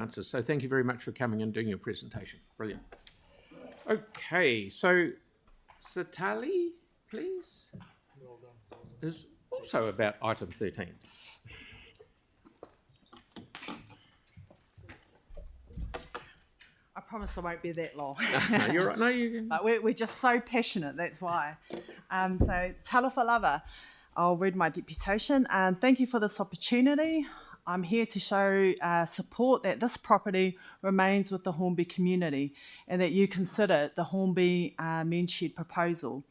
answers. So thank you very much for coming and doing your presentation. Brilliant. Okay, so Satali, please, is also about item 13. I promise I won't be that long. No, you're right. No, you. But we're just so passionate, that's why. So, talofa lava. I'll read my deputation. Thank you for this opportunity. I'm here to show support that this property remains with the Hornby community and that you consider the Hornby men's shed proposal.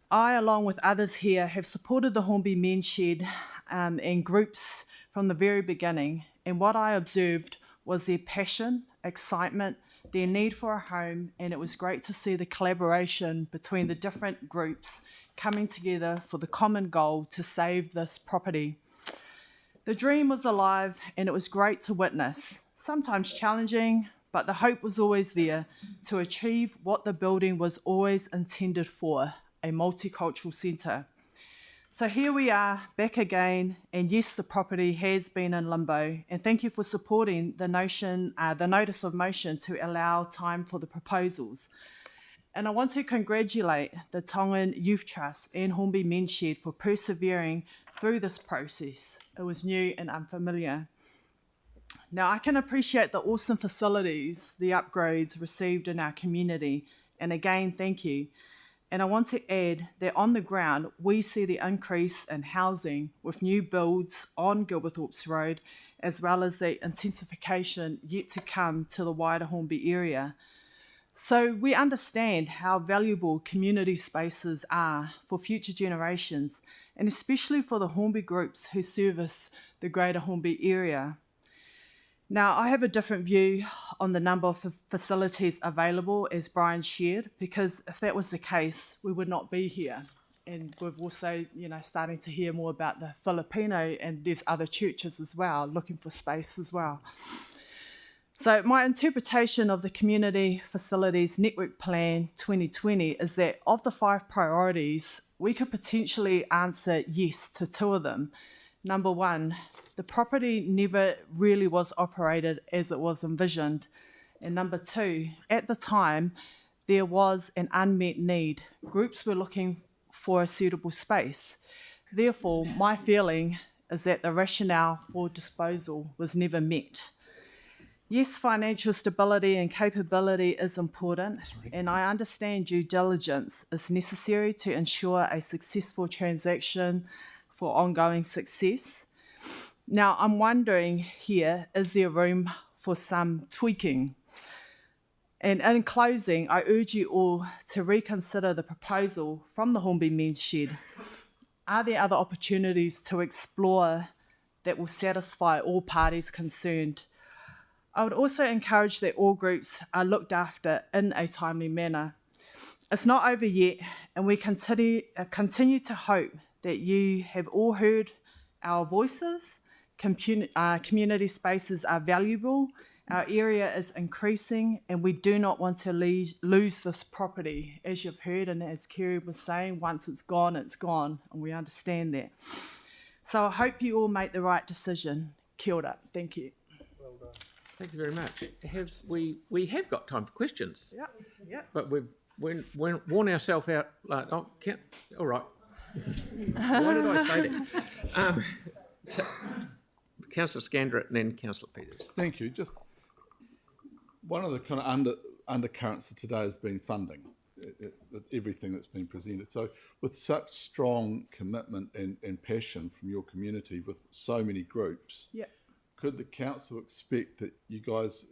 I, along with others here, have supported the Hornby men's shed and groups from the very beginning, and what I observed was their passion, excitement, their need for a home, and it was great to see the collaboration between the different groups coming together for the common goal to save this property. The dream was alive and it was great to witness, sometimes challenging, but the hope was always there to achieve what the building was always intended for, a multicultural centre. So here we are, back again, and yes, the property has been in limbo, and thank you for supporting the notice of motion to allow time for the proposals. And I want to congratulate the Tongan Youth Trust and Hornby Men's Shed for persevering through this process. It was new and unfamiliar. Now, I can appreciate the awesome facilities, the upgrades received in our community, and again, thank you. And I want to add that on the ground, we see the increase in housing with new builds on Gilberthorpe's Road, as well as the intensification yet to come to the wider Hornby area. So we understand how valuable community spaces are for future generations, and especially for the Hornby groups who service the greater Hornby area. Now, I have a different view on the number of facilities available, as Brian shared, because if that was the case, we would not be here. And we've also, starting to hear more about the Filipino, and there's other churches as well, looking for space as well. So my interpretation of the Community Facilities Network Plan 2020 is that of the 5 priorities, we could potentially answer yes to 2 of them. Number 1, the property never really was operated as it was envisioned. And number 2, at the time, there was an unmet need. Groups were looking for a suitable space. Therefore, my feeling is that the rationale for disposal was never met. Yes, financial stability and capability is important, and I understand due diligence is necessary to ensure a successful transaction for ongoing success. Now, I'm wondering here, is there room for some tweaking? And in closing, I urge you all to reconsider the proposal from the Hornby Men's Shed. Are there other opportunities to explore that will satisfy all parties concerned? I would also encourage that all groups are looked after in a timely manner. It's not over yet, and we continue to hope that you have all heard our voices. Community spaces are valuable, our area is increasing, and we do not want to lose this property. As you've heard, and as Kerry was saying, once it's gone, and we understand that. So I hope you all make the right decision. Kia ora. Thank you. Well done. Thank you very much. We have got time for questions. Yeah. But we've worn ourselves out. Like, all right. Why did I say that? Councillor Scandrett and then Councillor Peters. Thank you. Just one of the kind of undercurrents of today has been funding, everything that's been presented. So with such strong commitment and passion from your community with so many groups, could the council expect that you guys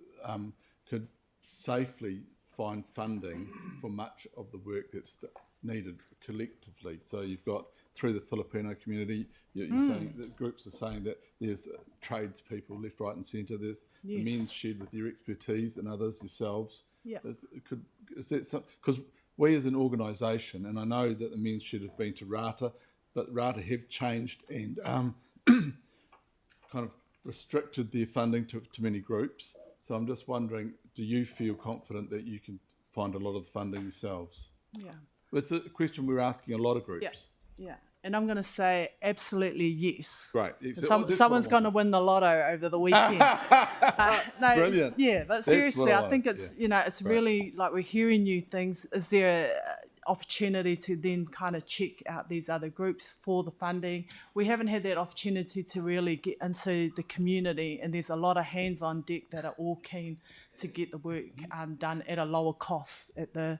could safely find funding for much of the work that's needed collectively? So you've got, through the Filipino community, you're saying that groups are saying that there's tradespeople left, right and centre, there's the men's shed with your expertise and others, yourselves. Is that some, because we as an organisation, and I know that the men's shed have been to Rata, but Rata have changed and kind of restricted their funding to many groups. So I'm just wondering, do you feel confident that you can find a lot of funding yourselves? Yeah. It's a question we're asking a lot of groups. Yeah. And I'm going to say absolutely yes. Great. So Someone's going to win the lotto over the weekend. No, Brilliant. Yeah, but That's seriously, what I I think want, it's, yeah. it's really like we're hearing new things. Is there a opportunity to then kind of check out these other groups for the funding? We haven't had that opportunity to really get into the community, and there's a lot of hands on deck that are all keen to get the work done at a lower cost at the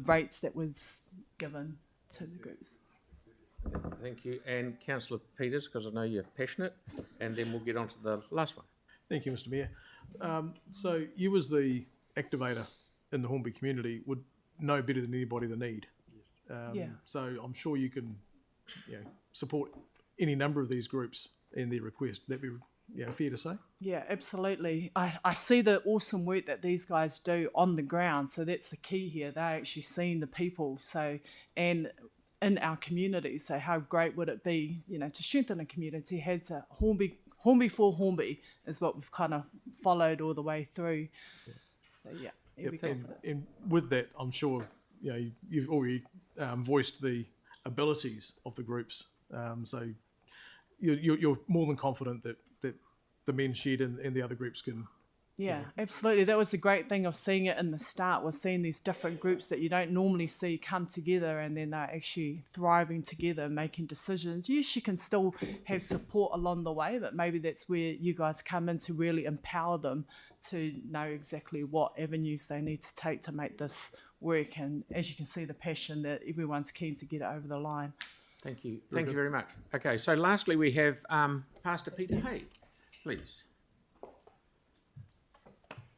rates that was given to the groups. Thank you. And Councillor Peters, because I know you're passionate, and then we'll get on to the last one. Thank you, Mr. Mayor. So you, as the activator in the Hornby community, would know better than anybody the need. So I'm sure you can, support any number of these groups in their request. That'd be, fair to say. Yeah, absolutely. I see the awesome work that these guys do on the ground. So that's the key here. They're actually seeing the people. So, and in our community. So how great would it be, to strengthen a community? Had to Hornby for Hornby is what we've kind of followed all the way through. So yeah, you'll be confident. And with that, I'm sure you've already voiced the abilities of the groups. So you're more than confident that the men's shed and the other groups can. Yeah, absolutely. That was the great thing of seeing it in the start, was seeing these different groups that you don't normally see come together, and then they're actually thriving together, making decisions. Yes, you can still have support along the way, but maybe that's where you guys come in to really empower them to know exactly what avenues they need to take to make this work. And as you can see, the passion that everyone's keen to get it over the line. Thank you. Thank you very much. Okay, so lastly we have Pastor Peter Hay, please.